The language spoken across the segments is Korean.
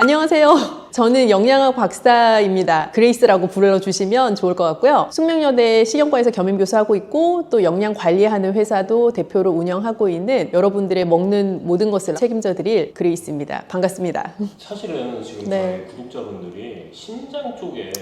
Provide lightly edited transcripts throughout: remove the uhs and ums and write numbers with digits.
안녕하세요. 저는 영양학 박사입니다. 그레이스라고 불러주시면 좋을 것 같고요. 숙명여대 식영과에서 겸임교수하고 있고 또 영양 관리하는 회사도 대표로 운영하고 있는 여러분들의 먹는 모든 것을 책임져 드릴 그레이스입니다. 반갑습니다. 사실은 지금 네. 저희 구독자분들이 신장 쪽에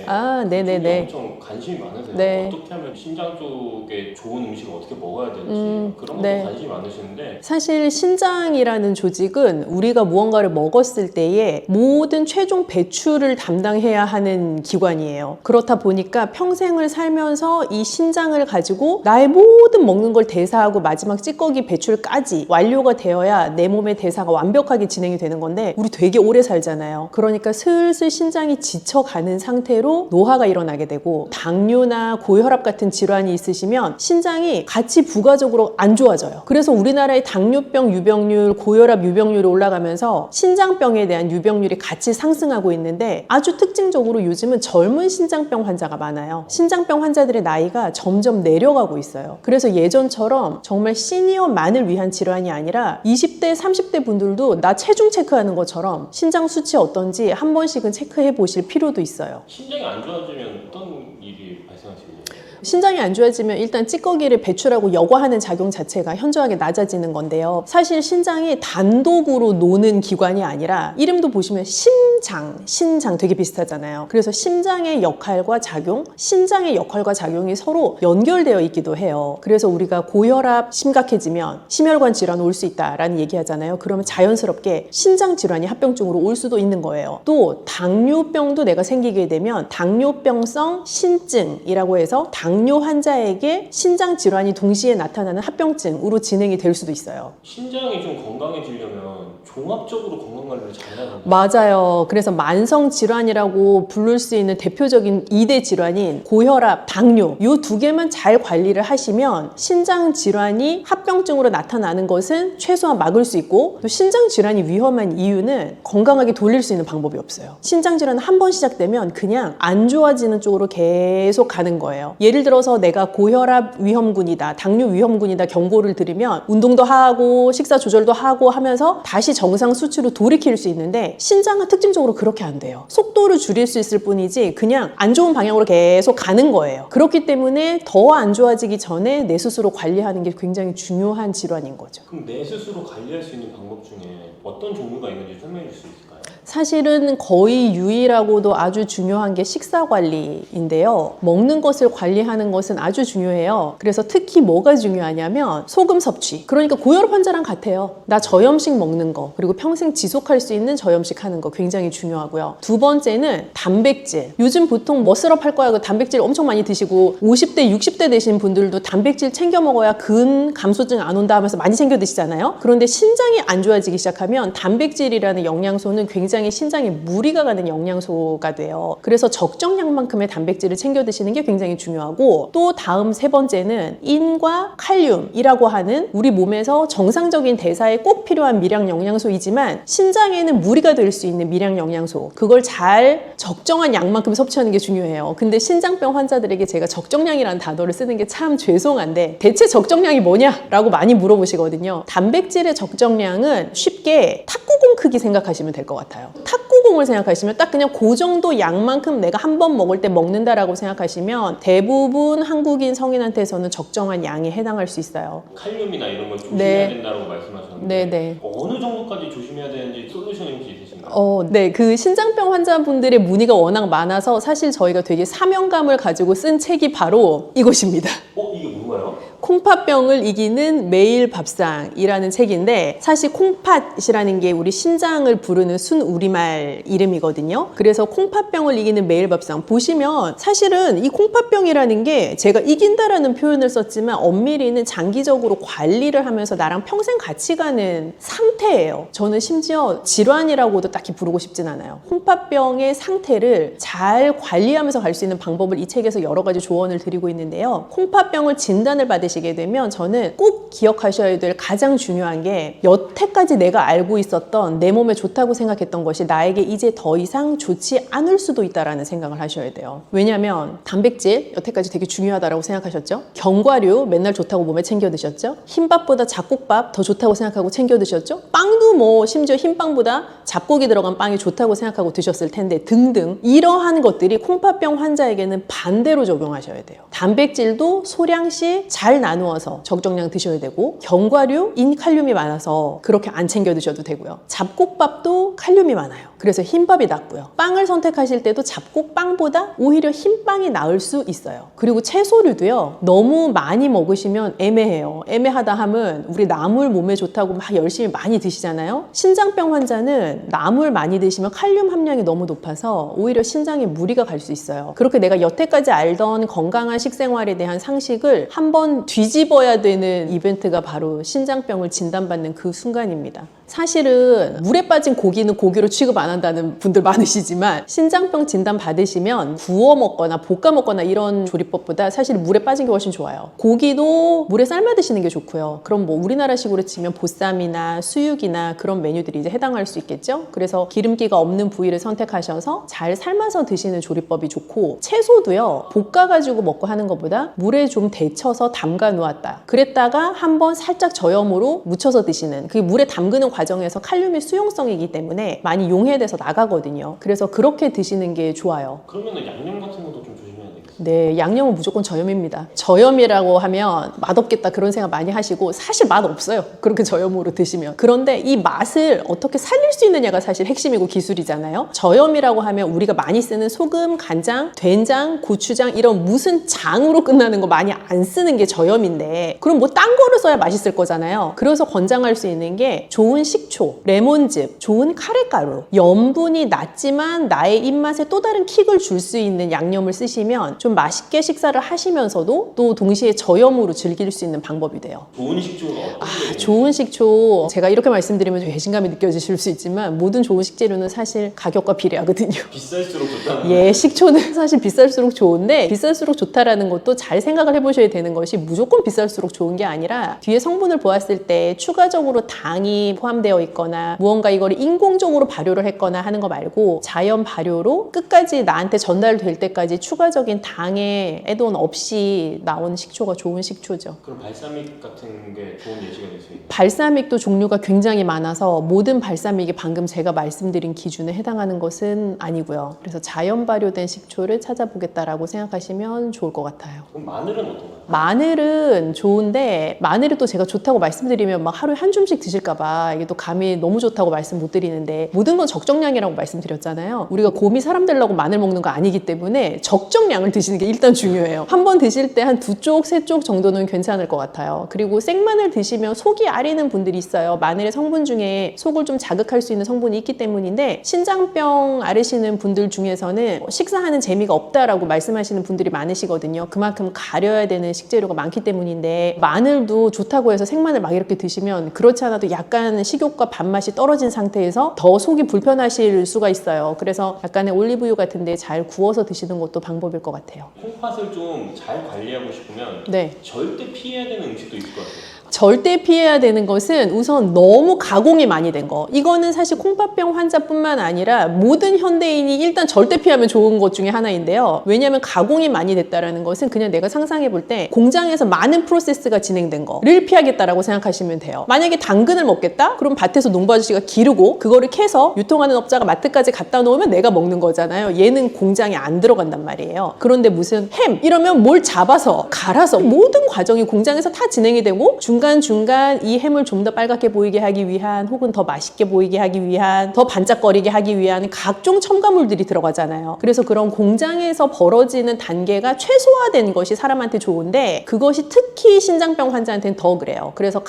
네네네. 엄청 관심이 많으세요. 네. 어떻게 하면 신장 쪽에 좋은 음식을 어떻게 먹어야 될지 그런 것도 네. 관심이 많으시는데 사실 신장이라는 조직은 우리가 무언가를 먹었을 때에 모든 최종 배출을 담당해야 하는 기관이에요. 그렇다 보니까 평생을 살면서 이 신장을 가지고 나의 모든 먹는 걸 대사하고 마지막 찌꺼기 배출까지 완료가 되어야 내 몸의 대사가 완벽하게 진행이 되는 건데 우리 되게 오래 살잖아요. 그러니까 슬슬 신장이 지쳐가는 상태로 노화가 일어나게 되고 당뇨나 고혈압 같은 질환이 있으시면 신장이 같이 부가적으로 안 좋아져요. 그래서 우리나라의 당뇨병 유병률, 고혈압 유병률이 올라가면서 신장병에 대한 유병률이 같이 상승하고 있는데 아주 특징적으로 요즘은 젊은 신장병 환자가 많아요. 신장병 환자들의 나이가 점점 내려가고 있어요. 그래서 예전처럼 정말 시니어만을 위한 질환이 아니라 20대, 30대 분들도 나 체중 체크하는 것처럼 신장 수치 어떤지 한 번씩은 체크해 보실 필요도 있어요. 신장이 안 좋아지면 어떤 일이 발생하시나요? 신장이 안 좋아지면 일단 찌꺼기를 배출하고 여과하는 작용 자체가 현저하게 낮아지는 건데요. 사실 신장이 단독으로 노는 기관이 아니라 이름도 보시면 신장 되게 비슷하잖아요. 그래서 심장의 역할과 작용, 신장의 역할과 작용이 서로 연결되어 있기도 해요. 그래서 우리가 고혈압 심각해지면 심혈관 질환 올 수 있다라는 얘기하잖아요. 그러면 자연스럽게 신장 질환이 합병증으로 올 수도 있는 거예요. 또 당뇨병도 내가 생기게 되면 당뇨병성 신증이라고 해서 당뇨 환자에게 신장 질환이 동시에 나타나는 합병증으로 진행이 될 수도 있어요. 신장이 좀 건강해지려면 종합적으로 건강관리를 잘해야 합니다. 맞아요. 그래서 만성 질환이라고 부를 수 있는 대표적인 2대 질환인 고혈압, 당뇨 이 두 개만 잘 관리를 하시면 신장 질환이 합병증으로 나타나는 것은 최소한 막을 수 있고 또 신장 질환이 위험한 이유는 건강하게 돌릴 수 있는 방법이 없어요. 신장 질환은 한 번 시작되면 그냥 안 좋아지는 쪽으로 계속 가는 거예요. 예를 들어서 내가 고혈압 위험군이다, 당뇨 위험군이다 경고를 들으면 운동도 하고 식사 조절도 하고 하면서 다시 정상 수치로 돌이킬 수 있는데 신장은 특징적으로 그렇게 안 돼요. 속도를 줄일 수 있을 뿐이지 그냥 안 좋은 방향으로 계속 가는 거예요. 그렇기 때문에 더 안 좋아지기 전에 내 스스로 관리하는 게 굉장히 중요한 질환인 거죠. 그럼 내 스스로 관리할 수 있는 방법 중에 어떤 종류가 있는지 설명해 줄 수 있을까요? 사실은 거의 유일하고도 아주 중요한 게 식사 관리인데요. 먹는 것을 관리하는 것은 아주 중요해요. 그래서 특히 뭐가 중요하냐면 소금 섭취. 그러니까 고혈압 환자랑 같아요. 나 저염식 먹는 거, 그리고 평생 지속할 수 있는 저염식 하는 거 굉장히 중요하고요. 두 번째는 단백질. 요즘 보통 머슬업 할 거야. 그 단백질 엄청 많이 드시고 50대, 60대 되신 분들도 단백질 챙겨 먹어야 근 감소증 안 온다 하면서 많이 챙겨 드시잖아요. 그런데 신장이 안 좋아지기 시작하면 단백질이라는 영양소는 굉장히 신장에 무리가 가는 영양소가 돼요. 그래서 적정량만큼의 단백질을 챙겨 드시는 게 굉장히 중요하고 또 다음 세 번째는 인과 칼륨이라고 하는 우리 몸에서 정상적인 대사에 꼭 필요한 미량 영양소이지만 신장에는 무리가 될 수 있는 미량 영양소 그걸 잘 적정한 양만큼 섭취하는 게 중요해요. 근데 신장병 환자들에게 제가 적정량이라는 단어를 쓰는 게 참 죄송한데 대체 적정량이 뭐냐라고 많이 물어보시거든요. 단백질의 적정량은 쉽게 탁구공 크기 생각하시면 될 것 같아요. 탁구공을 생각하시면 딱 그냥 그 정도 양만큼 내가 한 번 먹을 때 먹는다라고 생각하시면 대부분 한국인 성인한테서는 적정한 양에 해당할 수 있어야 칼륨이나 이런 걸 조심해야 된다고 말씀하셨는데 네네. 어느 정도까지 조심해야 되는지 솔루션이 혹시 있으신가요? 네, 그 신장병 환자분들의 문의가 워낙 많아서 사실 저희가 되게 사명감을 가지고 쓴 책이 바로 이것입니다. 이게 뭔가요? 콩팥병을 이기는 매일 밥상이라는 책인데 사실 콩팥이라는 게 우리 신장을 부르는 순우리말 이름이거든요. 그래서 콩팥병을 이기는 매일 밥상 보시면 사실은 이 콩팥병이라는 게 제가 이긴다라는 표현을 썼지만 엄밀히는 장기적으로 관리를 하면서 나랑 평생 같이 가는 상태예요. 저는 심지어 질환이라고도 딱히 부르고 싶진 않아요. 콩팥병의 상태를 잘 관리하면서 갈 수 있는 방법을 이 책에서 여러 가지 조언을 드리고 있는데요. 콩팥병을 진단을 받으시기 하시게 되면 저는 꼭 기억하셔야 될 가장 중요한 게 여태까지 내가 알고 있었던 내 몸에 좋다고 생각했던 것이 나에게 이제 더 이상 좋지 않을 수도 있다라는 생각을 하셔야 돼요. 왜냐하면 단백질 여태까지 되게 중요하다고 생각하셨죠? 견과류 맨날 좋다고 몸에 챙겨 드셨죠? 흰밥보다 잡곡밥 더 좋다고 생각하고 챙겨 드셨죠? 빵도 뭐 심지어 흰빵보다 잡곡이 들어간 빵이 좋다고 생각하고 드셨을 텐데 등등 이러한 것들이 콩팥병 환자에게는 반대로 적용하셔야 돼요. 단백질도 소량씩 잘 나누어서 적정량 드셔야 되고 견과류 인칼륨이 많아서 그렇게 안 챙겨 드셔도 되고요. 잡곡밥도 칼륨이 많아요. 그래서 흰밥이 낫고요. 빵을 선택하실 때도 잡곡빵보다 오히려 흰빵이 나을 수 있어요. 그리고 채소류도요. 너무 많이 먹으시면 애매해요. 애매하다 함은 우리 나물 몸에 좋다고 막 열심히 많이 드시잖아요. 신장병 환자는 나물 많이 드시면 칼륨 함량이 너무 높아서 오히려 신장에 무리가 갈 수 있어요. 그렇게 내가 여태까지 알던 건강한 식생활에 대한 상식을 한번 뒤집어야 되는 이벤트가 바로 신장병을 진단받는 그 순간입니다. 사실은 물에 빠진 고기는 고기로 취급 안 한다는 분들 많으시지만 신장병 진단 받으시면 구워 먹거나 볶아 먹거나 이런 조리법보다 사실 물에 빠진 게 훨씬 좋아요. 고기도 물에 삶아 드시는 게 좋고요. 그럼 뭐 우리나라식으로 치면 보쌈이나 수육이나 그런 메뉴들이 이제 해당할 수 있겠죠. 그래서 기름기가 없는 부위를 선택하셔서 잘 삶아서 드시는 조리법이 좋고 채소도요. 볶아가지고 먹고 하는 것보다 물에 좀 데쳐서 담가 놓았다. 그랬다가 한번 살짝 저염으로 묻혀서 드시는 그 물에 담그는 과정에서 칼륨의 수용성이기 때문에 많이 용해돼서 나가거든요. 그래서 그렇게 드시는 게 좋아요. 그러면은 양념 같은 것도 좀 조심해야 되겠어요. 네, 양념은 무조건 저염입니다. 저염이라고 하면 맛없겠다 그런 생각 많이 하시고 사실 맛 없어요. 그렇게 저염으로 드시면. 그런데 이 맛을 어떻게 살릴 수 있느냐가 사실 핵심이고 기술이잖아요. 저염이라고 하면 우리가 많이 쓰는 소금, 간장, 된장, 고추장 이런 무슨 장으로 끝나는 거 많이 안 쓰는 게 저염인데 그럼 뭐 딴 거를 써야 맛있을 거잖아요. 그래서 권장할 수 있는 게 좋은 식초, 레몬즙, 좋은 카레가루, 염분이 낮지만 나의 입맛에 또 다른 킥을 줄 수 있는 양념을 쓰시면 좀 맛있게 식사를 하시면서도 또 동시에 저염으로 즐길 수 있는 방법이 돼요. 좋은 식초가 어떤 게 좋은 식초, 제가 이렇게 말씀드리면 좀 배신감이 느껴지실 수 있지만 모든 좋은 식재료는 사실 가격과 비례하거든요. 비쌀수록 좋다는 예, 식초는 사실 비쌀수록 좋은데 비쌀수록 좋다라는 것도 잘 생각을 해보셔야 되는 것이 무조건 비쌀수록 좋은 게 아니라 뒤에 성분을 보았을 때 추가적으로 당이 포함되어 있거나 무언가 이거를 인공적으로 발효를 했거나 하는 거 말고 자연 발효로 끝까지 나한테 전달될 때까지 추가적인 당의 애돈 없이 나온 식초가 좋은 식초죠. 그럼 발사믹 같은 게 좋은 예시가 될 수 있나요? 발사믹도 종류가 굉장히 많아서 모든 발사믹이 방금 제가 말씀드린 기준에 해당하는 것은 아니고요. 그래서 자연 발효된 식초를 찾아보겠다라고 생각하시면 좋을 것 같아요. 그럼 마늘은 어떤가요? 마늘은 좋은데 마늘이 또 제가 좋다고 말씀드리면 막 하루에 한 줌씩 드실까 봐 이게 또 감이 너무 좋다고 말씀 못 드리는데 모든 건 적정량이라고 말씀드렸잖아요. 우리가 곰이 사람 되려고 마늘 먹는 거 아니기 때문에 적정량을 드시는 게 일단 중요해요. 한 번 드실 때 한 2쪽, 3쪽 정도는 괜찮을 것 같아요. 그리고 생마늘 드시면 속이 아리는 분들이 있어요. 마늘의 성분 중에 속을 좀 자극할 수 있는 성분이 있기 때문인데 신장병 앓으시는 분들 중에서는 식사하는 재미가 없다라고 말씀하시는 분들이 많으시거든요. 그만큼 가려야 되는 식재료가 많기 때문인데 마늘도 좋다고 해서 생마늘 막 이렇게 드시면 그렇지 않아도 약간 식욕과 밥맛이 떨어진 상태에서 더 속이 불편하실 수가 있어요. 그래서 약간의 올리브유 같은 데 잘 구워서 드시는 것도 방법일 것 같아요. 콩팥을 좀 잘 관리하고 싶으면 네. 절대 피해야 되는 음식도 있을 것 같아요. 절대 피해야 되는 것은 우선 너무 가공이 많이 된 거. 이거는 사실 콩팥병 환자뿐만 아니라 모든 현대인이 일단 절대 피하면 좋은 것 중에 하나인데요. 왜냐하면 가공이 많이 됐다는 것은 그냥 내가 상상해 볼 때 공장에서 많은 프로세스가 진행된 거를 피하겠다라고 생각하시면 돼요. 만약에 당근을 먹겠다? 그럼 밭에서 농부 아저씨가 기르고 그거를 캐서 유통하는 업자가 마트까지 갖다 놓으면 내가 먹는 거잖아요. 얘는 공장에 안 들어간단 말이에요. 그런데 무슨 햄 이러면 뭘 잡아서 갈아서 모든 과정이 공장에서 다 진행이 되고 중간중간 이 햄을 좀 더 빨갛게 보이게 하기 위한 혹은 더 맛있게 보이게 하기 위한 더 반짝거리게 하기 위한 각종 첨가물들이 들어가잖아요. 그래서 그런 공장에서 벌어지는 단계가 최소화된 것이 사람한테 좋은데 그것이 특히 신장병 환자한테는 더 그래요. 그래서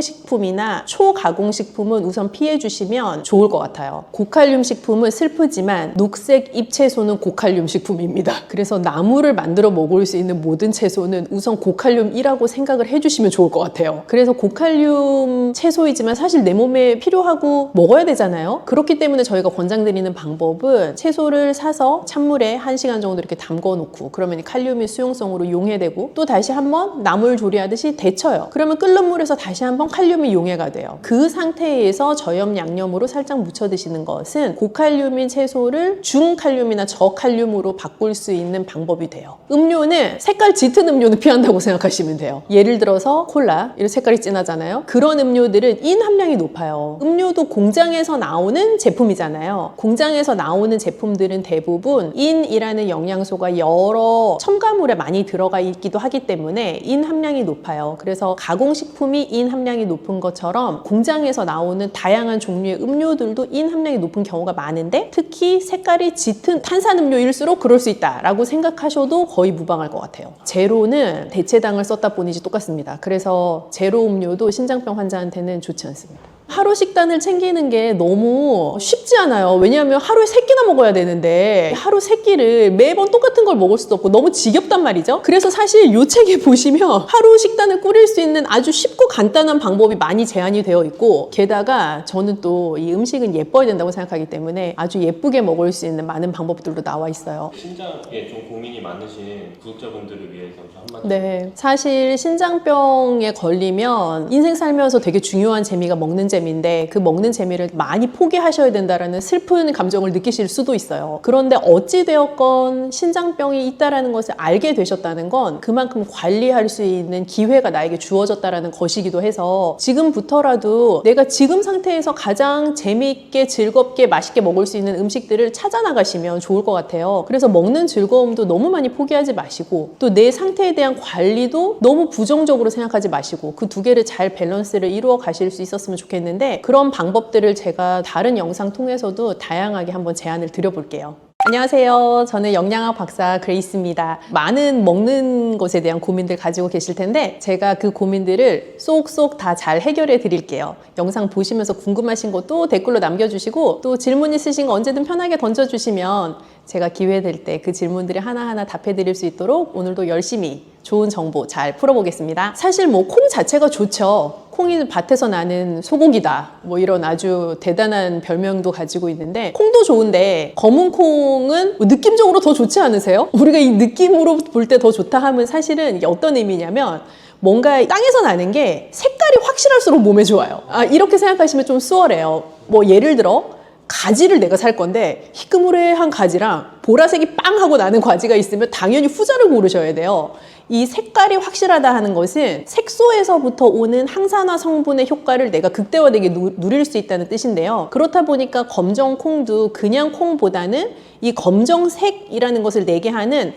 가공식품이나 초가공식품은 우선 피해 주시면 좋을 것 같아요. 고칼륨 식품은 슬프지만 녹색 잎채소는 고칼륨 식품입니다. 그래서 나물을 만들어 먹을 수 있는 모든 채소는 우선 고칼륨이라고 생각을 해주시면 좋을 것 같아요. 돼요. 그래서 고칼륨 채소이지만 사실 내 몸에 필요하고 먹어야 되잖아요. 그렇기 때문에 저희가 권장드리는 방법은 채소를 사서 찬물에 1시간 정도 이렇게 담궈 놓고 그러면 이 칼륨이 수용성으로 용해되고 또 다시 한번 나물 조리하듯이 데쳐요. 그러면 끓는 물에서 다시 한번 칼륨이 용해가 돼요. 그 상태에서 저염 양념으로 살짝 무쳐 드시는 것은 고칼륨인 채소를 중칼륨이나 저칼륨으로 바꿀 수 있는 방법이 돼요. 음료는 색깔 짙은 음료는 피한다고 생각하시면 돼요. 예를 들어서 콜라, 이런 색깔이 진하잖아요. 그런 음료들은 인 함량이 높아요. 음료도 공장에서 나오는 제품이잖아요. 공장에서 나오는 제품들은 대부분 인이라는 영양소가 여러 첨가물에 많이 들어가 있기도 하기 때문에 인 함량이 높아요. 그래서 가공식품이 인 함량이 높은 것처럼 공장에서 나오는 다양한 종류의 음료들도 인 함량이 높은 경우가 많은데 특히 색깔이 짙은 탄산음료일수록 그럴 수 있다라고 생각하셔도 거의 무방할 것 같아요. 제로는 대체당을 썼다 뿐이지 똑같습니다. 그래서 제로 음료도 신장병 환자한테는 좋지 않습니다. 하루 식단을 챙기는 게 너무 쉽지 않아요. 왜냐하면 하루에 3끼나 먹어야 되는데 하루 3끼를 매번 똑같은 걸 먹을 수도 없고 너무 지겹단 말이죠. 그래서 사실 이 책에 보시면 하루 식단을 꾸릴 수 있는 아주 쉽고 간단한 방법이 많이 제한이 되어 있고 게다가 저는 또 이 음식은 예뻐야 된다고 생각하기 때문에 아주 예쁘게 먹을 수 있는 많은 방법들도 나와 있어요. 신장에 좀 고민이 많으신 구독자분들을 위해서 좀 한마디. 네, 사실 신장병에 걸리면 인생 살면서 되게 중요한 재미가 먹는 재미인데 그 먹는 재미를 많이 포기하셔야 된다라는 슬픈 감정을 느끼실 수도 있어요. 그런데 어찌되었건 신장병이 있다라는 것을 알게 되셨다는 건 그만큼 관리할 수 있는 기회가 나에게 주어졌다라는 것이기도 해서 지금부터라도 내가 지금 상태에서 가장 재미있게 즐겁게 맛있게 먹을 수 있는 음식들을 찾아 나가시면 좋을 것 같아요. 그래서 먹는 즐거움도 너무 많이 포기하지 마시고 또 내 상태에 대한 관리도 너무 부정적으로 생각하지 마시고 그 두 개를 잘 밸런스를 이루어 가실 수 있었으면 좋겠는데 그런 방법들을 제가 다른 영상 통해서도 다양하게 한번 제안을 드려볼게요. 안녕하세요. 저는 영양학 박사 그레이스입니다. 많은 먹는 것에 대한 고민들 가지고 계실 텐데 제가 그 고민들을 쏙쏙 다 잘 해결해 드릴게요. 영상 보시면서 궁금하신 것도 댓글로 남겨주시고 또 질문 있으신 거 언제든 편하게 던져주시면 제가 기회 될 때 그 질문들이 하나하나 답해 드릴 수 있도록 오늘도 열심히 좋은 정보 잘 풀어보겠습니다. 사실 뭐 콩 자체가 좋죠. 콩이 밭에서 나는 소고기다 뭐 이런 아주 대단한 별명도 가지고 있는데 콩도 좋은데 검은 콩은 뭐 느낌적으로 더 좋지 않으세요? 우리가 이 느낌으로 볼 때 더 좋다 하면 사실은 이게 어떤 의미냐면 뭔가 땅에서 나는 게 색깔이 확실할수록 몸에 좋아요. 이렇게 생각하시면 좀 수월해요. 뭐 예를 들어 가지를 내가 살 건데 희끄무레한 가지랑 보라색이 빵 하고 나는 가지가 있으면 당연히 후자를 고르셔야 돼요. 이 색깔이 확실하다 하는 것은 색소에서부터 오는 항산화 성분의 효과를 내가 극대화되게 누릴 수 있다는 뜻인데요. 그렇다 보니까 검정 콩도 그냥 콩보다는 이 검정색이라는 것을 내게 하는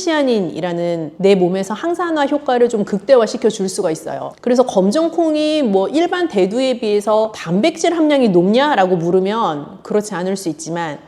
안토시아닌이라는 내 몸에서 항산화 효과를 좀 극대화시켜 줄 수가 있어요. 그래서 검정콩이 뭐 일반 대두에 비해서 단백질 함량이 높냐라고 물으면 그렇지 않을 수 있지만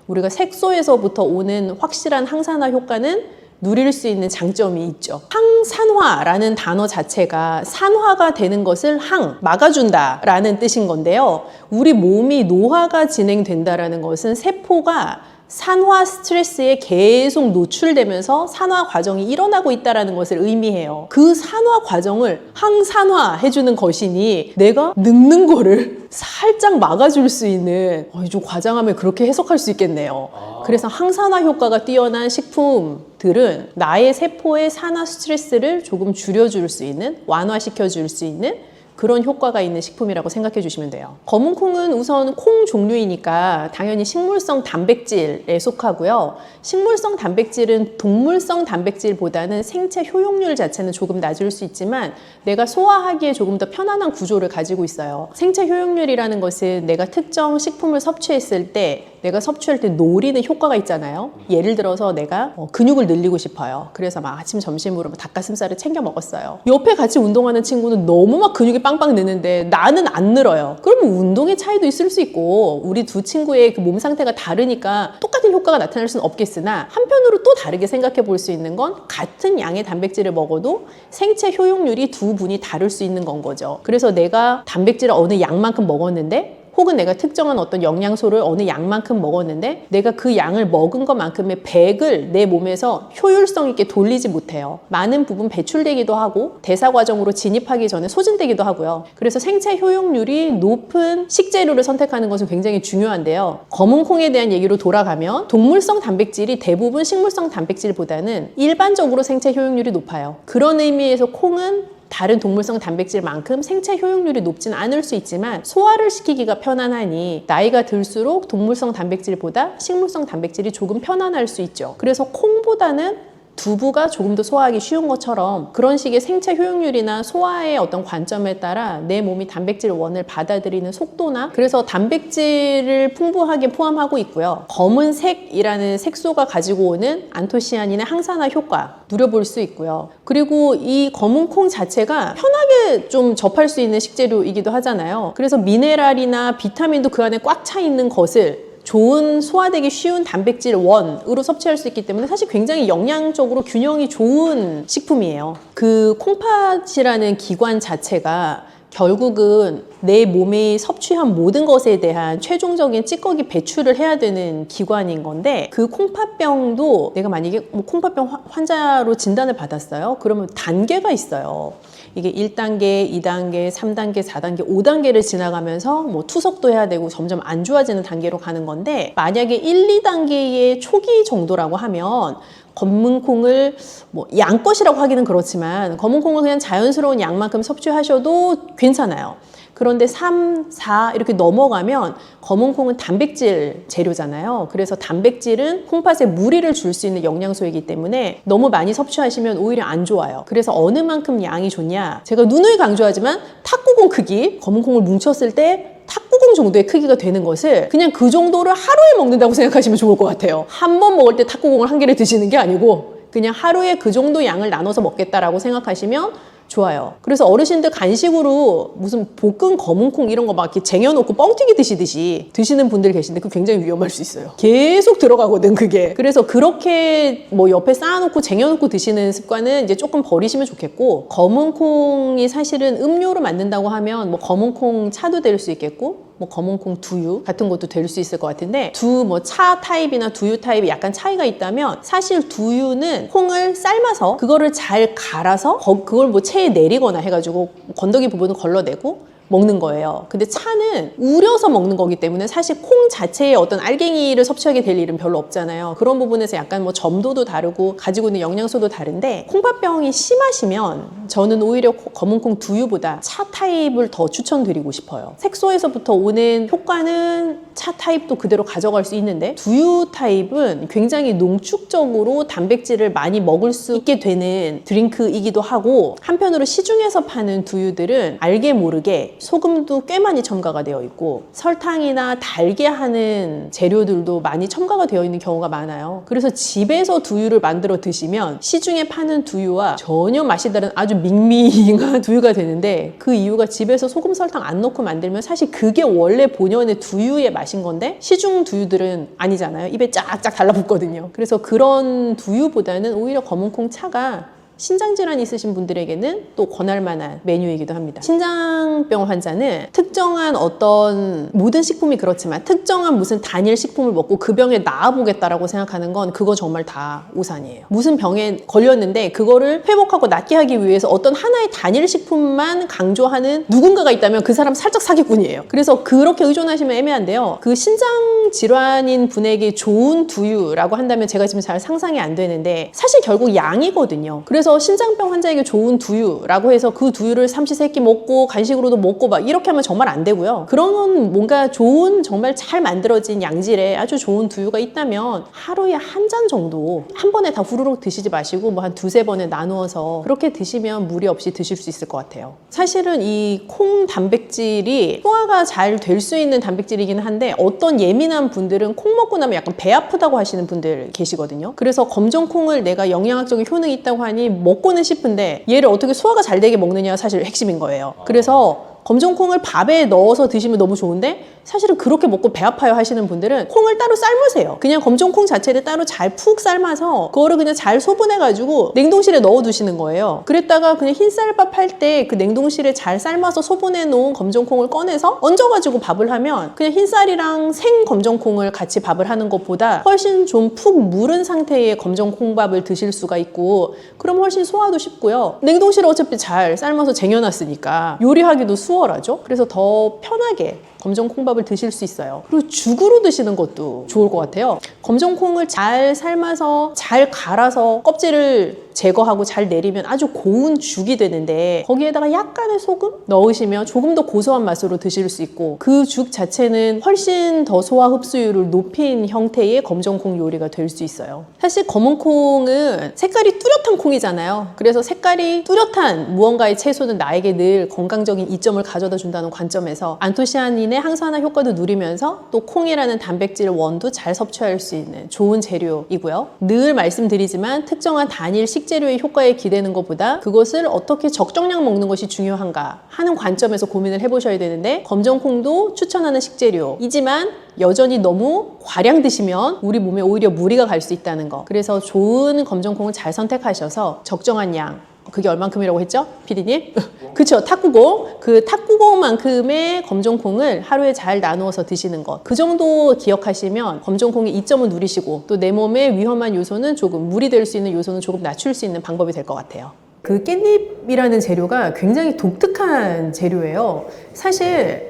우리가 색소에서부터 오는 확실한 항산화 효과는 누릴 수 있는 장점이 있죠. 항산화라는 단어 자체가 산화가 되는 것을 막아준다라는 뜻인 건데요. 우리 몸이 노화가 진행된다라는 것은 세포가 산화 스트레스에 계속 노출되면서 산화 과정이 일어나고 있다는 것을 의미해요. 그 산화 과정을 항산화해주는 것이니 내가 늙는 거를 살짝 막아줄 수 있는 좀 과장하면 그렇게 해석할 수 있겠네요. 그래서 항산화 효과가 뛰어난 식품들은 나의 세포의 산화 스트레스를 조금 줄여줄 수 있는 완화시켜줄 수 있는 그런 효과가 있는 식품이라고 생각해 주시면 돼요. 검은 콩은 우선 콩 종류이니까 당연히 식물성 단백질에 속하고요. 식물성 단백질은 동물성 단백질보다는 생체 효용률 자체는 조금 낮을 수 있지만 내가 소화하기에 조금 더 편안한 구조를 가지고 있어요. 생체 효용률이라는 것은 내가 특정 식품을 섭취했을 때 내가 섭취할 때 노리는 효과가 있잖아요. 예를 들어서 내가 근육을 늘리고 싶어요. 그래서 막 아침 점심으로 닭가슴살을 챙겨 먹었어요. 옆에 같이 운동하는 친구는 너무 막 근육이 빵빵 느는데 나는 안 늘어요. 그러면 운동의 차이도 있을 수 있고 우리 두 친구의 그 몸 상태가 다르니까 똑같은 효과가 나타날 수는 없겠으나 한편으로 또 다르게 생각해 볼 수 있는 건 같은 양의 단백질을 먹어도 생체 효용률이 두 분이 다를 수 있는 건 거죠. 그래서 내가 단백질을 어느 양만큼 먹었는데 혹은 내가 특정한 어떤 영양소를 어느 양만큼 먹었는데 내가 그 양을 먹은 것만큼의 100을 내 몸에서 효율성 있게 돌리지 못해요. 많은 부분 배출되기도 하고 대사 과정으로 진입하기 전에 소진되기도 하고요. 그래서 생체 효용률이 높은 식재료를 선택하는 것은 굉장히 중요한데요. 검은 콩에 대한 얘기로 돌아가면 동물성 단백질이 대부분 식물성 단백질보다는 일반적으로 생체 효용률이 높아요. 그런 의미에서 콩은 다른 동물성 단백질만큼 생체 효용률이 높진 않을 수 있지만 소화를 시키기가 편안하니 나이가 들수록 동물성 단백질보다 식물성 단백질이 조금 편안할 수 있죠. 그래서 콩보다는 두부가 조금 더 소화하기 쉬운 것처럼 그런 식의 생체 효용률이나 소화의 어떤 관점에 따라 내 몸이 단백질 원을 받아들이는 속도나 그래서 단백질을 풍부하게 포함하고 있고요. 검은색이라는 색소가 가지고 오는 안토시아닌의 항산화 효과 누려볼 수 있고요. 그리고 이 검은 콩 자체가 편하게 좀 접할 수 있는 식재료이기도 하잖아요. 그래서 미네랄이나 비타민도 그 안에 꽉 차 있는 것을 좋은 소화되기 쉬운 단백질 원으로 섭취할 수 있기 때문에 사실 굉장히 영양적으로 균형이 좋은 식품이에요. 그 콩팥이라는 기관 자체가 결국은 내 몸이 섭취한 모든 것에 대한 최종적인 찌꺼기 배출을 해야 되는 기관인 건데 그 콩팥병도 내가 만약에 콩팥병 환자로 진단을 받았어요. 그러면 단계가 있어요. 이게 1단계, 2단계, 3단계, 4단계, 5단계를 지나가면서 뭐 투석도 해야 되고 점점 안 좋아지는 단계로 가는 건데 만약에 1, 2단계의 초기 정도라고 하면 검은 콩을 뭐 양껏이라고 하기는 그렇지만 검은 콩을 그냥 자연스러운 양만큼 섭취하셔도 괜찮아요. 그런데 3, 4 이렇게 넘어가면 검은 콩은 단백질 재료잖아요. 그래서 단백질은 콩팥에 무리를 줄 수 있는 영양소이기 때문에 너무 많이 섭취하시면 오히려 안 좋아요. 그래서 어느 만큼 양이 좋냐? 제가 누누이 강조하지만 탁구공 크기, 검은 콩을 뭉쳤을 때 탁구공 정도의 크기가 되는 것을 그냥 그 정도를 하루에 먹는다고 생각하시면 좋을 것 같아요. 한 번 먹을 때 탁구공을 한 개를 드시는 게 아니고 그냥 하루에 그 정도 양을 나눠서 먹겠다라고 생각하시면 좋아요. 그래서 어르신들 간식으로 무슨 볶은 검은콩 이런 거 막 이렇게 쟁여놓고 뻥튀기 드시듯이 드시는 분들 계신데 그거 굉장히 위험할 수 있어요. 계속 들어가거든 그게. 그래서 그렇게 뭐 옆에 쌓아놓고 쟁여놓고 드시는 습관은 이제 조금 버리시면 좋겠고 검은콩이 사실은 음료로 만든다고 하면 뭐 검은콩 차도 될 수 있겠고 뭐 검은콩 두유 같은 것도 될 수 있을 것 같은데 뭐 차 타입이나 두유 타입이 약간 차이가 있다면 사실 두유는 콩을 삶아서 그거를 잘 갈아서 그걸 뭐 체에 내리거나 해가지고 건더기 부분을 걸러내고 먹는 거예요. 근데 차는 우려서 먹는 거기 때문에 사실 콩 자체의 어떤 알갱이를 섭취하게 될 일은 별로 없잖아요. 그런 부분에서 약간 뭐 점도도 다르고 가지고 있는 영양소도 다른데 콩팥병이 심하시면 저는 오히려 검은콩 두유보다 차 타입을 더 추천드리고 싶어요. 색소에서부터 오는 효과는 차 타입도 그대로 가져갈 수 있는데 두유 타입은 굉장히 농축적으로 단백질을 많이 먹을 수 있게 되는 드링크이기도 하고 한편으로 시중에서 파는 두유들은 알게 모르게 소금도 꽤 많이 첨가가 되어 있고 설탕이나 달게 하는 재료들도 많이 첨가가 되어 있는 경우가 많아요. 그래서 집에서 두유를 만들어 드시면 시중에 파는 두유와 전혀 맛이 다른 아주 밍밍한 두유가 되는데 그 이유가 집에서 소금 설탕 안 넣고 만들면 사실 그게 원래 본연의 두유의 맛인 건데 시중 두유들은 아니잖아요. 입에 쫙쫙 달라붙거든요. 그래서 그런 두유보다는 오히려 검은콩 차가 신장질환 있으신 분들에게는 또 권할 만한 메뉴이기도 합니다. 신장병 환자는 특정한 어떤 모든 식품이 그렇지만 특정한 무슨 단일 식품을 먹고 그 병에 나아보겠다라고 생각하는 건 그거 정말 다 오산이에요. 무슨 병에 걸렸는데 그거를 회복하고 낫게 하기 위해서 어떤 하나의 단일 식품만 강조하는 누군가가 있다면 그 사람 살짝 사기꾼이에요. 그래서 그렇게 의존하시면 애매한데요. 그 신장질환인 분에게 좋은 두유라고 한다면 제가 지금 잘 상상이 안 되는데 사실 결국 양이거든요. 그래서 신장병 환자에게 좋은 두유라고 해서 그 두유를 삼시세끼 먹고 간식으로도 먹고 막 이렇게 하면 정말 안 되고요. 그런 뭔가 좋은 정말 잘 만들어진 양질의 아주 좋은 두유가 있다면 하루에 한 잔 정도 한 번에 다 후루룩 드시지 마시고 뭐 한 두세 번에 나누어서 그렇게 드시면 무리 없이 드실 수 있을 것 같아요. 사실은 이 콩 단백질이 소화가 잘 될 수 있는 단백질이긴 한데 어떤 예민한 분들은 콩 먹고 나면 약간 배 아프다고 하시는 분들 계시거든요. 그래서 검정콩을 내가 영양학적인 효능이 있다고 하니 먹고는 싶은데 얘를 어떻게 소화가 잘 되게 먹느냐가 사실 핵심인 거예요. 그래서 검정콩을 밥에 넣어서 드시면 너무 좋은데 사실은 그렇게 먹고 배 아파요 하시는 분들은 콩을 따로 삶으세요. 그냥 검정콩 자체를 따로 잘 푹 삶아서 그거를 그냥 잘 소분해가지고 냉동실에 넣어두시는 거예요. 그랬다가 그냥 흰쌀밥 할 때 그 냉동실에 잘 삶아서 소분해 놓은 검정콩을 꺼내서 얹어가지고 밥을 하면 그냥 흰쌀이랑 생 검정콩을 같이 밥을 하는 것보다 훨씬 좀 푹 무른 상태의 검정콩밥을 드실 수가 있고, 그럼 훨씬 소화도 쉽고요. 냉동실에 어차피 잘 삶아서 쟁여놨으니까 요리하기도 수월하죠. 그래서 더 편하게 검정콩밥을 드실 수 있어요. 그리고 죽으로 드시는 것도 좋을 것 같아요. 검정콩을 잘 삶아서 잘 갈아서 껍질을 제거하고 잘 내리면 아주 고운 죽이 되는데, 거기에다가 약간의 소금 넣으시면 조금 더 고소한 맛으로 드실 수 있고, 그 죽 자체는 훨씬 더 소화 흡수율을 높인 형태의 검정콩 요리가 될 수 있어요. 사실 검은 콩은 색깔이 뚜렷한 콩이잖아요. 그래서 색깔이 뚜렷한 무언가의 채소는 나에게 늘 건강적인 이점을 가져다 준다는 관점에서 안토시아닌의 항산화 효과도 누리면서 또 콩이라는 단백질 원도 잘 섭취할 수 있는 좋은 재료이고요. 늘 말씀드리지만 특정한 단일 식재료의 효과에 기대는 것보다 그것을 어떻게 적정량 먹는 것이 중요한가 하는 관점에서 고민을 해보셔야 되는데, 검정콩도 추천하는 식재료이지만 여전히 너무 과량 드시면 우리 몸에 오히려 무리가 갈 수 있다는 거. 그래서 좋은 검정콩을 잘 선택하셔서 적정한 양, 그게 얼만큼이라고 했죠? 피디님? 그쵸, 탁구공. 그 탁구공만큼의 검정콩을 하루에 잘 나누어서 드시는 것. 그 정도 기억하시면 검정콩의 이점을 누리시고 또 내 몸에 위험한 요소는 조금, 무리될 수 있는 요소는 조금 낮출 수 있는 방법이 될 것 같아요. 그 깻잎이라는 재료가 굉장히 독특한 재료예요. 사실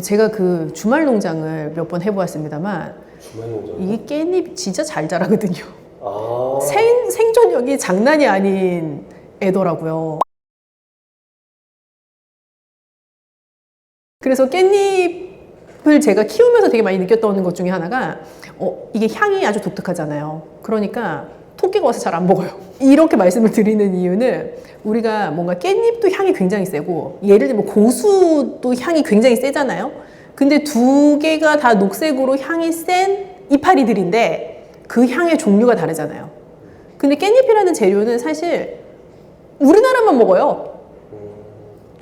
제가 그 주말 농장을 몇 번 해보았습니다만 이 깻잎 진짜 잘 자라거든요. 생존력이 장난이 아닌 애더라고요. 그래서 깻잎을 제가 키우면서 되게 많이 느꼈던 것 중에 하나가 이게 향이 아주 독특하잖아요. 그러니까 토끼가 와서 잘 안 먹어요. 이렇게 말씀을 드리는 이유는 우리가 뭔가 깻잎도 향이 굉장히 세고, 예를 들면 고수도 향이 굉장히 세잖아요. 근데 두 개가 다 녹색으로 향이 센 이파리들인데 그 향의 종류가 다르잖아요. 근데 깻잎이라는 재료는 사실 우리나라만 먹어요.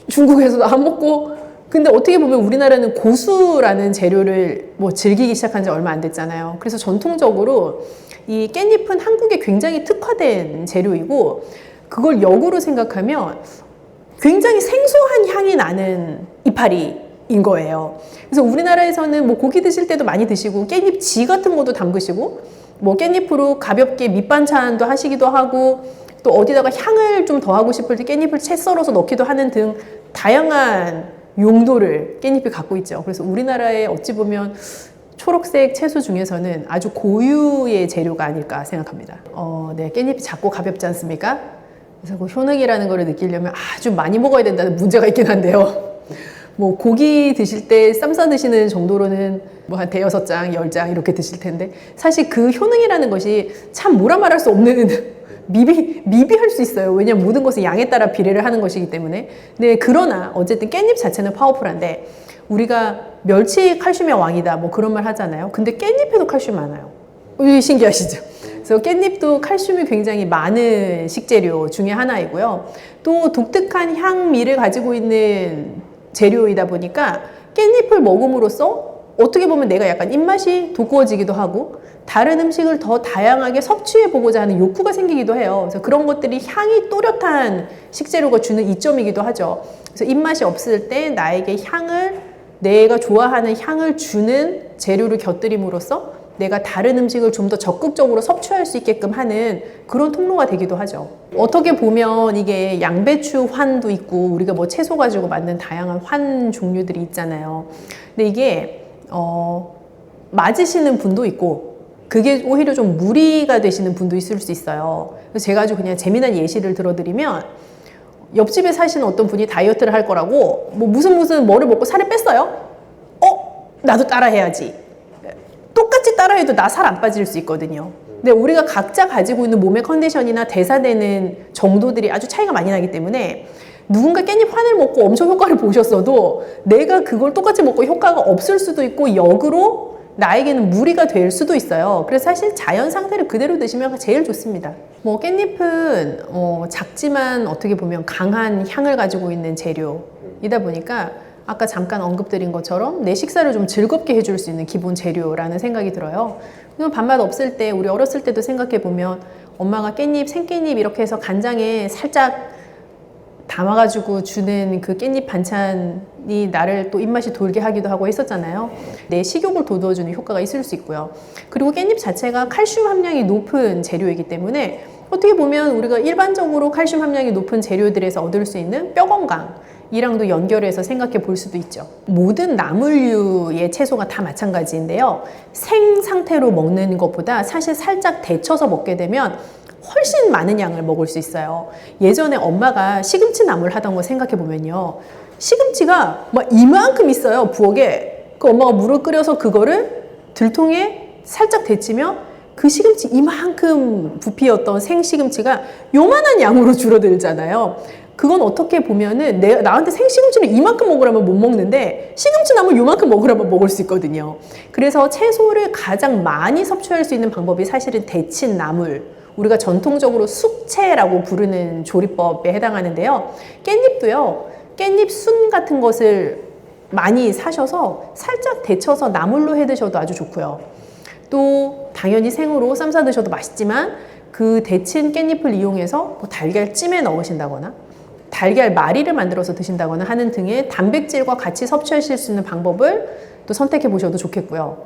중국에서도 안 먹고. 근데 어떻게 보면 우리나라는 고수라는 재료를 즐기기 시작한 지 얼마 안 됐잖아요. 그래서 전통적으로 이 깻잎은 한국에 굉장히 특화된 재료이고, 그걸 역으로 생각하면 굉장히 생소한 향이 나는 이파리인 거예요. 그래서 우리나라에서는 고기 드실 때도 많이 드시고 깻잎지 같은 것도 담그시고 깻잎으로 가볍게 밑반찬도 하시기도 하고, 또 어디다가 향을 좀 더하고 싶을 때 깻잎을 채 썰어서 넣기도 하는 등 다양한 용도를 깻잎이 갖고 있죠. 그래서 우리나라에 어찌 보면 초록색 채소 중에서는 아주 고유의 재료가 아닐까 생각합니다. 네, 깻잎이 작고 가볍지 않습니까? 그래서 그 효능이라는 걸 느끼려면 아주 많이 먹어야 된다는 문제가 있긴 한데요. 고기 드실 때 쌈 싸 드시는 정도로는 한 대여섯 장, 10장 이렇게 드실 텐데, 사실 그 효능이라는 것이 참 뭐라 말할 수 없는 미비할 수 있어요. 왜냐면 모든 것은 양에 따라 비례를 하는 것이기 때문에. 네, 그러나 어쨌든 깻잎 자체는 파워풀한데, 우리가 멸치 칼슘의 왕이다 그런 말 하잖아요. 근데 깻잎에도 칼슘이 많아요. 신기하시죠? 그래서 깻잎도 칼슘이 굉장히 많은 식재료 중에 하나이고요. 또 독특한 향미를 가지고 있는 재료이다 보니까 깻잎을 먹음으로써 어떻게 보면 내가 약간 입맛이 돋구어지기도 하고 다른 음식을 더 다양하게 섭취해보고자 하는 욕구가 생기기도 해요. 그래서 그런 것들이 향이 또렷한 식재료가 주는 이점이기도 하죠. 그래서 입맛이 없을 때 나에게 내가 좋아하는 향을 주는 재료를 곁들임으로써 내가 다른 음식을 좀 더 적극적으로 섭취할 수 있게끔 하는 그런 통로가 되기도 하죠. 어떻게 보면 이게 양배추 환도 있고, 우리가 채소 가지고 만든 다양한 환 종류들이 있잖아요. 근데 이게 맞으시는 분도 있고, 그게 오히려 좀 무리가 되시는 분도 있을 수 있어요. 그래서 제가 아주 그냥 재미난 예시를 들어드리면, 옆집에 사시는 어떤 분이 다이어트를 할 거라고 무슨 뭐를 먹고 살을 뺐어요. 나도 따라 해야지. 똑같이 따라해도 나 살 안 빠질 수 있거든요. 근데 우리가 각자 가지고 있는 몸의 컨디션이나 대사되는 정도들이 아주 차이가 많이 나기 때문에, 누군가 깻잎 환을 먹고 엄청 효과를 보셨어도 내가 그걸 똑같이 먹고 효과가 없을 수도 있고, 역으로 나에게는 무리가 될 수도 있어요. 그래서 사실 자연 상태를 그대로 드시면 제일 좋습니다. 깻잎은 작지만 어떻게 보면 강한 향을 가지고 있는 재료, 재료이다 보니까 아까 잠깐 언급드린 것처럼 내 식사를 좀 즐겁게 해줄 수 있는 기본 재료라는 생각이 들어요. 밥맛 없을 때 우리 어렸을 때도 생각해보면 엄마가 깻잎, 생깻잎 이렇게 해서 간장에 살짝 담아가지고 주는 그 깻잎 반찬이 나를 또 입맛이 돌게 하기도 하고 했었잖아요. 내 식욕을 돋워주는 효과가 있을 수 있고요. 그리고 깻잎 자체가 칼슘 함량이 높은 재료이기 때문에 어떻게 보면 우리가 일반적으로 칼슘 함량이 높은 재료들에서 얻을 수 있는 뼈 건강이랑도 연결해서 생각해 볼 수도 있죠. 모든 나물류의 채소가 다 마찬가지인데요. 생 상태로 먹는 것보다 사실 살짝 데쳐서 먹게 되면 훨씬 많은 양을 먹을 수 있어요. 예전에 엄마가 시금치 나물 하던 거 생각해 보면요. 시금치가 막 이만큼 있어요, 부엌에. 그 엄마가 물을 끓여서 그거를 들통에 살짝 데치면 그 시금치 이만큼 부피였던 생시금치가 요만한 양으로 줄어들잖아요. 그건 어떻게 보면은 나한테 생시금치를 이만큼 먹으라면 못 먹는데 시금치 나물 요만큼 먹으라면 먹을 수 있거든요. 그래서 채소를 가장 많이 섭취할 수 있는 방법이 사실은 데친 나물, 우리가 전통적으로 숙채라고 부르는 조리법에 해당하는데요. 깻잎도요. 깻잎 순 같은 것을 많이 사셔서 살짝 데쳐서 나물로 해 드셔도 아주 좋고요. 또 당연히 생으로 쌈 싸 드셔도 맛있지만 그 데친 깻잎을 이용해서 뭐 달걀찜에 넣으신다거나 달걀 마리를 만들어서 드신다거나 하는 등의 단백질과 같이 섭취하실 수 있는 방법을 또 선택해 보셔도 좋겠고요.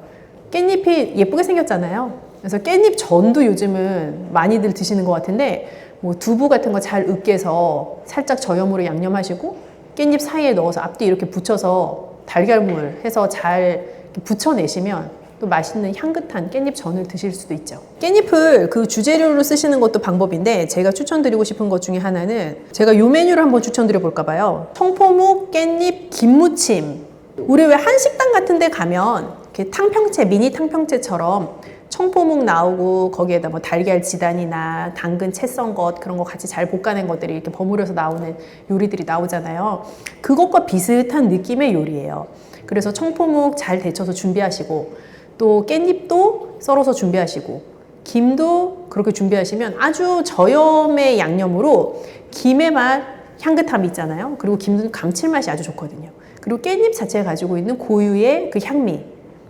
깻잎이 예쁘게 생겼잖아요. 그래서 깻잎 전도 요즘은 많이들 드시는 것 같은데 뭐 두부 같은 거 잘 으깨서 살짝 저염으로 양념하시고 깻잎 사이에 넣어서 앞뒤 이렇게 붙여서 달걀물 해서 잘 부쳐내시면 또 맛있는 향긋한 깻잎 전을 드실 수도 있죠. 깻잎을 그 주재료로 쓰시는 것도 방법인데 제가 추천드리고 싶은 것 중에 하나는 제가 이 메뉴를 한번 추천드려 볼까 봐요. 청포묵 깻잎 김무침. 우리 왜 한식당 같은 데 가면 이렇게 탕평채, 미니 탕평채처럼 청포묵 나오고 거기에다 뭐 달걀 지단이나 당근 채 썬 것 그런 거 같이 잘 볶아낸 것들이 이렇게 버무려서 나오는 요리들이 나오잖아요. 그것과 비슷한 느낌의 요리예요. 그래서 청포묵 잘 데쳐서 준비하시고 또 깻잎도 썰어서 준비하시고 김도 그렇게 준비하시면 아주 저염의 양념으로 김의 맛, 향긋함이 있잖아요. 그리고 김도 감칠맛이 아주 좋거든요. 그리고 깻잎 자체가 가지고 있는 고유의 그 향미,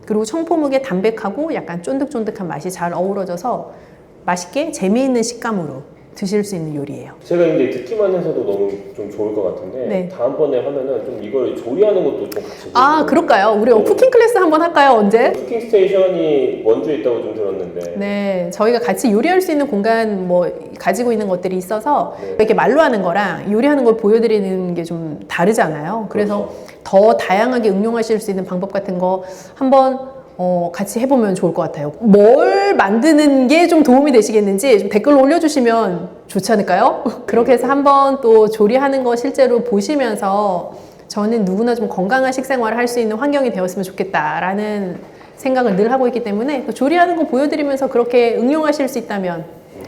그리고 청포묵의 담백하고 약간 쫀득쫀득한 맛이 잘 어우러져서 맛있게 재미있는 식감으로 드실 수 있는 요리예요. 제가 이제 듣기만 해서도 너무 좀 좋을 것 같은데 네. 다음번에 하면은 좀 이걸 조리하는 것도 좀 같이 그럴까요? 우리 쿠킹 클래스 한번 할까요? 언제? 쿠킹 스테이션이 원주에 있다고 좀 들었는데 네, 저희가 같이 요리할 수 있는 공간 뭐 가지고 있는 것들이 있어서 네. 이렇게 말로 하는 거랑 요리하는 걸 보여드리는 게 좀 다르잖아요. 그래서 그렇죠. 더 다양하게 응용하실 수 있는 방법 같은 거 한번 같이 해보면 좋을 것 같아요. 뭘 만드는 게 좀 도움이 되시겠는지 좀 댓글로 올려주시면 좋지 않을까요? 그렇게 해서 한번 또 조리하는 거 실제로 보시면서 저는 누구나 좀 건강한 식생활을 할 수 있는 환경이 되었으면 좋겠다라는 생각을 늘 하고 있기 때문에 또 조리하는 거 보여드리면서 그렇게 응용하실 수 있다면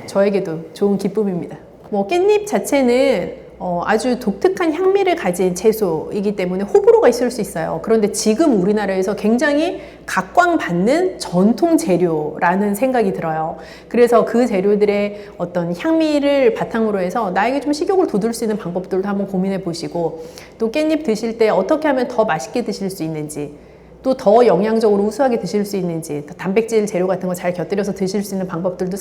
저에게도 좋은 기쁨입니다. 뭐 깻잎 자체는 아주 독특한 향미를 가진 채소이기 때문에 호불호가 있을 수 있어요. 그런데 지금 우리나라에서 굉장히 각광받는 전통 재료라는 생각이 들어요. 그래서 그 재료들의 어떤 향미를 바탕으로 해서 나에게 좀 식욕을 돋울 수 있는 방법들도 한번 고민해 보시고 또 깻잎 드실 때 어떻게 하면 더 맛있게 드실 수 있는지 또 더 영양적으로 우수하게 드실 수 있는지 단백질 재료 같은 거 잘 곁들여서 드실 수 있는 방법들도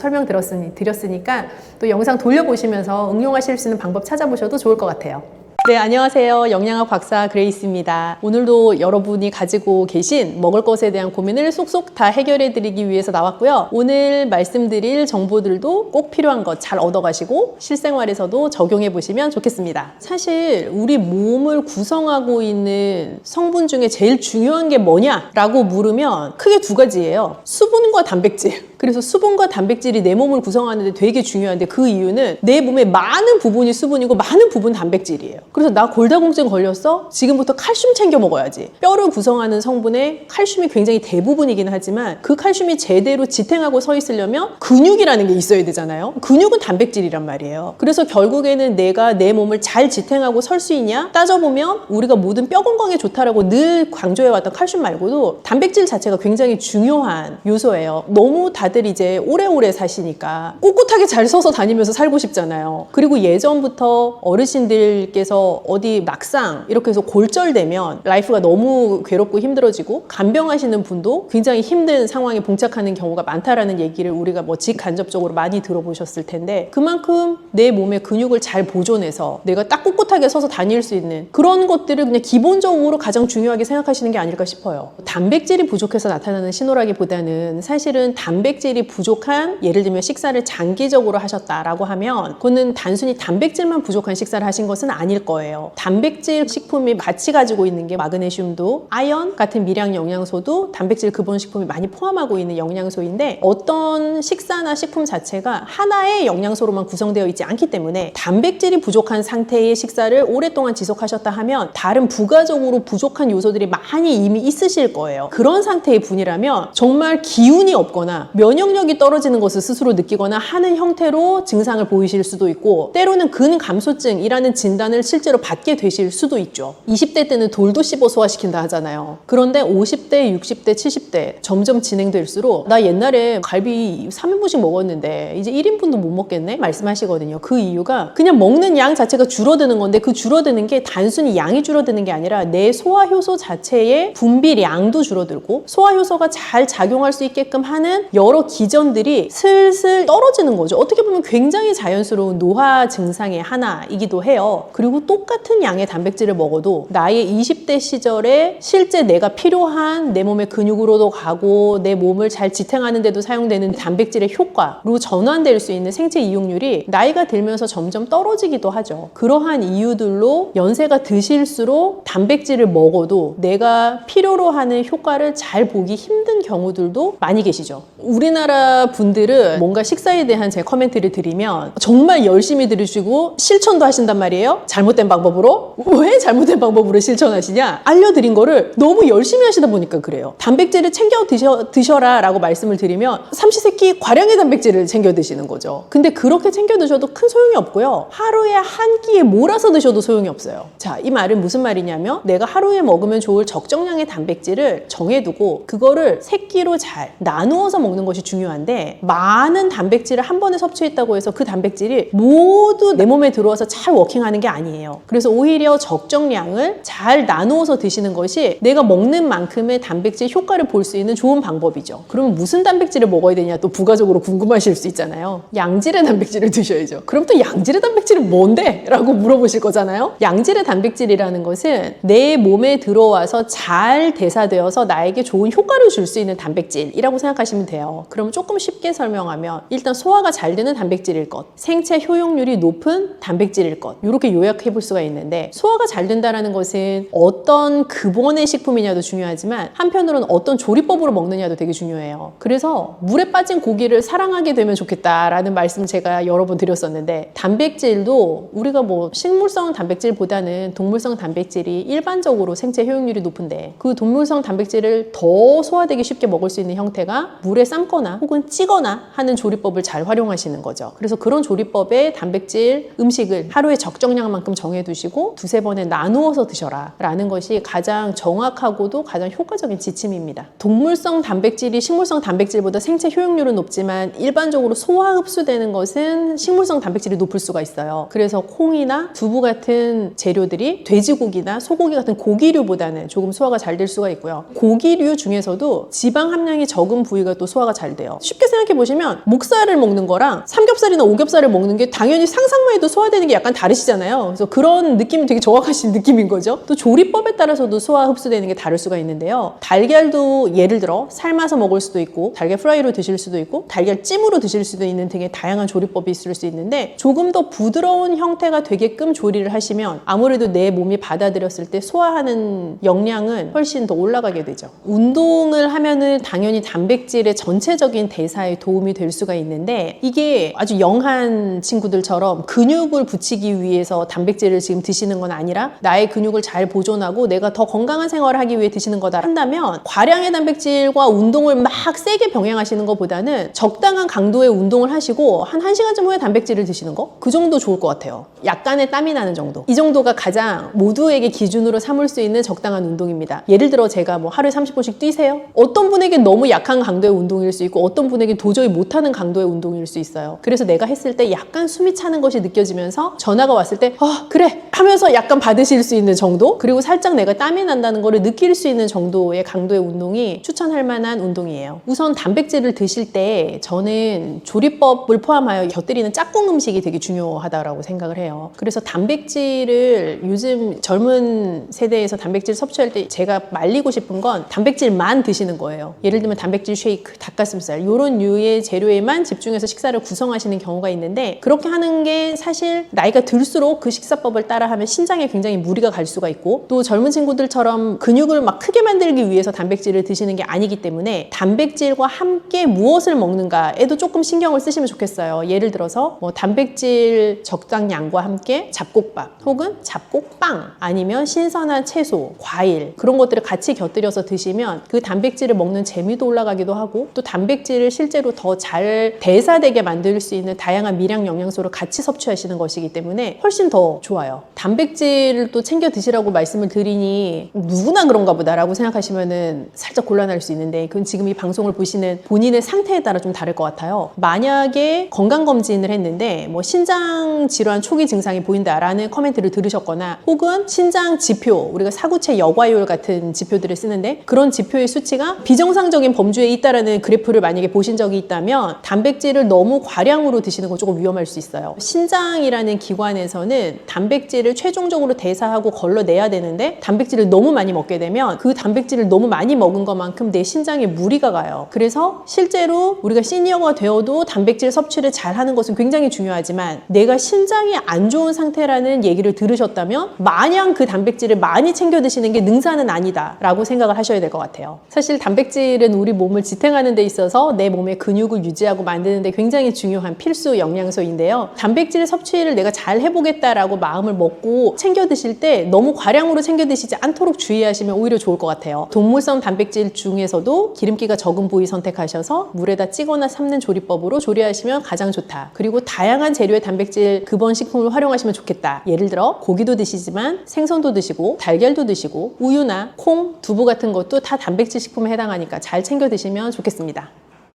드렸으니까 또 영상 돌려보시면서 응용하실 수 있는 방법 찾아보셔도 좋을 것 같아요. 네, 안녕하세요. 영양학 박사 그레이스입니다. 오늘도 여러분이 가지고 계신 먹을 것에 대한 고민을 쏙쏙 다 해결해 드리기 위해서 나왔고요. 오늘 말씀드릴 정보들도 꼭 필요한 것 잘 얻어가시고 실생활에서도 적용해 보시면 좋겠습니다. 사실 우리 몸을 구성하고 있는 성분 중에 제일 중요한 게 뭐냐라고 물으면 크게 두 가지예요. 수분과 단백질. 그래서 수분과 단백질이 내 몸을 구성하는데 되게 중요한데 그 이유는 내 몸의 많은 부분이 수분이고 많은 부분 단백질이에요. 그래서 나 골다공증 걸렸어? 지금부터 칼슘 챙겨 먹어야지. 뼈를 구성하는 성분에 칼슘이 굉장히 대부분이긴 하지만 그 칼슘이 제대로 지탱하고 서 있으려면 근육이라는 게 있어야 되잖아요. 근육은 단백질이란 말이에요. 그래서 결국에는 내가 내 몸을 잘 지탱하고 설 수 있냐? 따져보면 우리가 모든 뼈 건강에 좋다라고 늘 강조해왔던 칼슘 말고도 단백질 자체가 굉장히 중요한 요소예요. 너무 다들 이제 오래오래 사시니까 꿋꿋하게 잘 서서 다니면서 살고 싶잖아요. 그리고 예전부터 어르신들께서 어디 막상 이렇게 해서 골절되면 라이프가 너무 괴롭고 힘들어지고 간병하시는 분도 굉장히 힘든 상황에 봉착하는 경우가 많다라는 얘기를 우리가 뭐 직간접적으로 많이 들어보셨을 텐데, 그만큼 내 몸의 근육을 잘 보존해서 내가 딱 꿋꿋하게 서서 다닐 수 있는 그런 것들을 그냥 기본적으로 가장 중요하게 생각하시는 게 아닐까 싶어요. 단백질이 부족해서 나타나는 신호라기보다는 사실은 단백질이 부족한, 예를 들면 식사를 장기적으로 하셨다라고 하면 그거는 단순히 단백질만 부족한 식사를 하신 것은 아닐 거예요. 단백질 식품이 같이 가지고 있는 게 마그네슘도, 아연 같은 미량 영양소도 단백질 근본 식품이 많이 포함하고 있는 영양소인데, 어떤 식사나 식품 자체가 하나의 영양소로만 구성되어 있지 않기 때문에 단백질이 부족한 상태의 식사를 오랫동안 지속하셨다 하면 다른 부가적으로 부족한 요소들이 많이 이미 있으실 거예요. 그런 상태의 분이라면 정말 기운이 없거나 면역력이 떨어지는 것을 스스로 느끼거나 하는 형태로 증상을 보이실 수도 있고, 때로는 근감소증이라는 진단을 실제로 받게 되실 수도 있죠. 20대 때는 돌도 씹어 소화시킨다 하잖아요. 그런데 50대, 60대, 70대 점점 진행될수록 나 옛날에 갈비 3인분씩 먹었는데 이제 1인분도 못 먹겠네? 말씀하시거든요. 그 이유가 그냥 먹는 양 자체가 줄어드는 건데, 그 줄어드는 게 단순히 양이 줄어드는 게 아니라 내 소화효소 자체의 분비량도 줄어들고 소화효소가 잘 작용할 수 있게끔 하는 여러 기전들이 슬슬 떨어지는 거죠. 어떻게 보면 굉장히 자연스러운 노화 증상의 하나이기도 해요. 그리고 똑같은 양의 단백질을 먹어도 나의 20대 시절에 실제 내가 필요한 내 몸의 근육으로도 가고 내 몸을 잘 지탱하는 데도 사용되는 단백질의 효과로 전환될 수 있는 생체 이용률이 나이가 들면서 점점 떨어지기도 하죠. 그러한 이유들로 연세가 드실수록 단백질을 먹어도 내가 필요로 하는 효과를 잘 보기 힘든 경우들도 많이 계시죠. 우리나라 분들은 뭔가 식사에 대한 제 커멘트를 드리면 정말 열심히 들으시고 실천도 하신단 말이에요. 잘못된 방법으로. 왜 잘못된 방법으로 실천하시냐? 알려드린 거를 너무 열심히 하시다 보니까 그래요. 단백질을 챙겨 드셔라 라고 말씀을 드리면 삼시세끼 과량의 단백질을 챙겨 드시는 거죠. 근데 그렇게 챙겨 드셔도 큰 소용이 없고요. 하루에 한 끼에 몰아서 드셔도 소용이 없어요. 자, 이 말은 무슨 말이냐면 내가 하루에 먹으면 좋을 적정량의 단백질을 정해두고 그거를 새끼로 잘 나누어서 먹는 것이 중요한데, 많은 단백질을 한 번에 섭취했다고 해서 그 단백질이 모두 내 몸에 들어와서 잘 워킹하는 게 아니에요. 그래서 오히려 적정량을 잘 나누어서 드시는 것이 내가 먹는 만큼의 단백질 효과를 볼 수 있는 좋은 방법이죠. 그러면 무슨 단백질을 먹어야 되냐 또 부가적으로 궁금하실 수 있잖아요. 양질의 단백질을 드셔야죠. 그럼 또 양질의 단백질은 뭔데? 라고 물어보실 거잖아요. 양질의 단백질이라는 것은 내 몸에 들어와서 잘 대사되어서 나에게 좋은 효과를 줄 수 있는 단백질이라고 생각하시면 돼요. 그럼 조금 쉽게 설명하면 일단 소화가 잘 되는 단백질일 것, 생체 효용률이 높은 단백질일 것, 이렇게 요약해 볼 수가 있는데, 소화가 잘 된다는 것은 어떤 근본의 식품이냐도 중요하지만 한편으로는 어떤 조리법으로 먹느냐도 되게 중요해요. 그래서 물에 빠진 고기를 사랑하게 되면 좋겠다라는 말씀 제가 여러 번 드렸었는데, 단백질도 우리가 뭐 식물성 단백질보다는 동물성 단백질이 일반적으로 생체 효용률이 높은데, 그 동물성 단백질을 더 소화되기 쉽게 먹을 수 있는 형태가 물에 삶거나 혹은 찌거나 하는 조리법을 잘 활용하시는 거죠. 그래서 그런 조리법에 단백질 음식을 하루에 적정량만큼 정해두시고 두세 번에 나누어서 드셔라 라는 것이 가장 정확하고도 가장 효과적인 지침입니다. 동물성 단백질이 식물성 단백질보다 생체 효용률은 높지만 일반적으로 소화 흡수되는 것은 식물성 단백질이 높을 수가 있어요. 그래서 콩이나 두부 같은 재료들이 돼지고기나 소고기 같은 고기류보다는 조금 소화가 잘 될 수가 있고요. 고기류 중에서도 지방 함량이 적은 부위가 또 소화가 잘 돼요. 쉽게 생각해 보시면 목살을 먹는 거랑 삼겹살이나 오겹살을 먹는 게 당연히 상상만 해도 소화되는 게 약간 다르시잖아요. 그래서 그런 느낌이 되게 정확하신 느낌인 거죠. 또 조리법에 따라서도 소화 흡수되는 게 다를 수가 있는데요. 달걀도 예를 들어 삶아서 먹을 수도 있고, 달걀 프라이로 드실 수도 있고, 달걀 찜으로 드실 수도 있는 등의 다양한 조리법이 있을 수 있는데, 조금 더 부드러운 형태가 되게끔 조리를 하시면 아무래도 내 몸이 받아들였을 때 소화하는 역량은 훨씬 더 올라가게 되죠. 운동을 하면은 당연히 단백질의 전체적인 대사에 도움이 될 수가 있는데, 이게 아주 영한 친구들처럼 근육을 붙이기 위해서 단백질을 지금 드시는 건 아니라 나의 근육을 잘 보존하고 내가 더 건강한 생활을 하기 위해 드시는 거다 한다면, 과량의 단백질과 운동을 막 세게 병행하시는 것보다는 적당한 강도의 운동을 하시고 한 1시간쯤 후에 단백질을 드시는 거? 그 정도 좋을 것 같아요. 약간의 땀이 나는 정도. 이 정도가 가장 모두에게 기준으로 삼을 수 있는 적당한 운동입니다. 예를 들어 제가 뭐 하루에 30분씩 뛰세요? 어떤 분에게 너무 약한 강도의 운동일 수 있고 어떤 분에게 도저히 못하는 강도의 운동일 수 있어요. 그래서 내가 했을 때 약간 숨이 차는 것이 느껴지면서 전화가 왔을 때 그래 하면서 약간 받으실 수 있는 정도, 그리고 살짝 내가 땀이 난다는 거를 느낄 수 있는 정도의 강도의 운동이 추천할 만한 운동이에요. 우선 단백질을 드실 때 저는 조리법을 포함하여 곁들이는 짝꿍 음식이 되게 중요하다고 생각을 해요. 그래서 단백질을 요즘 젊은 세대에서 단백질 섭취할 때 제가 말리고 싶은 건 단백질만 드시는 거예요. 예를 들면 단백질 쉐이크, 닭가슴살 이런 류의 재료에만 집중해서 식사를 구성하시는 경우가 있는데, 그렇게 하는 게 사실 나이가 들수록 그 식사법을 따라하면 신장에 굉장히 무리가 갈 수가 있고, 또 젊은 친구들처럼 근육을 막 크게 만들기 위해서 단백질을 드시는 게 아니기 때문에 단백질과 함께 무엇을 먹는가에도 조금 신경을 쓰시면 좋겠어요. 예를 들어서 뭐 단백질 적당량과 함께 잡곡밥 혹은 잡곡빵, 아니면 신선한 채소, 과일 그런 것들을 같이 곁들여서 드시면 그 단백질을 먹는 재미도 올라가기도 하고, 또 단백질을 실제로 더 잘 대사되게 만들 수 있는 다양한 미량 영양소를 같이 섭취하시는 것이기 때문에 훨씬 더 좋아요. 단백질을 또 챙겨 드시라고 말씀을 드리니 누구나 그런가 보다라고 생각하시면은 살짝 곤란할 수 있는데, 그건 지금 이 방송을 보시는 본인의 상태에 따라 좀 다를 것 같아요. 만약에 건강검진을 했는데 뭐 신장 질환 초기 증상이 보인다라는 코멘트를 들으셨거나, 혹은 신장 지표, 우리가 사구체 여과율 같은 지표들을 쓰는데 그런 지표의 수치가 비정상적인 범주에 있다라는 그래프를 만약에 보신 적이 있다면 단백질을 너무 과량으로 드시는 건 조금 위험할 수 있어요. 신장이라는 기관에서는 단백질을 최종적으로 대사하고 걸러내야 되는데 단백질을 너무 많이 먹게 되면 그 단백질을 너무 많이 먹은 것만큼 내 신장에 무리가 가요. 그래서 실제로 우리가 시니어가 되어도 단백질 섭취를 잘 하는 것은 굉장히 중요하지만, 내가 신장이 안 좋은 상태라는 얘기를 들으셨다면 마냥 그 단백질을 많이 챙겨 드시는 게 능사는 아니다 라고 생각을 하셔야 될 것 같아요. 사실 단백질은 우리 몸을 지탱하는 데 있어서 내 몸의 근육을 유지하고 만드는 데 굉장히 중요한 필수 영양소인데요. 단백질 섭취를 내가 잘 해보겠다라고 마음을 먹고 챙겨 드실 때 너무 과량으로 챙겨 드시지 않도록 주의하시면 오히려 좋을 것 같아요. 동물성 단백질 중에서도 기름기가 적은 부위 선택하셔서 물에다 찌거나 삶는 조리법으로 조리하시면 가장 좋다. 그리고 다양한 재료의 단백질 급원 식품을 활용하시면 좋겠다. 예를 들어 고기도 드시지만 생선도 드시고 달걀도 드시고 우유나 콩, 두부 같은 것도 다 단백질 식품에 해당하니까 잘 챙겨 드시면 좋겠습니다.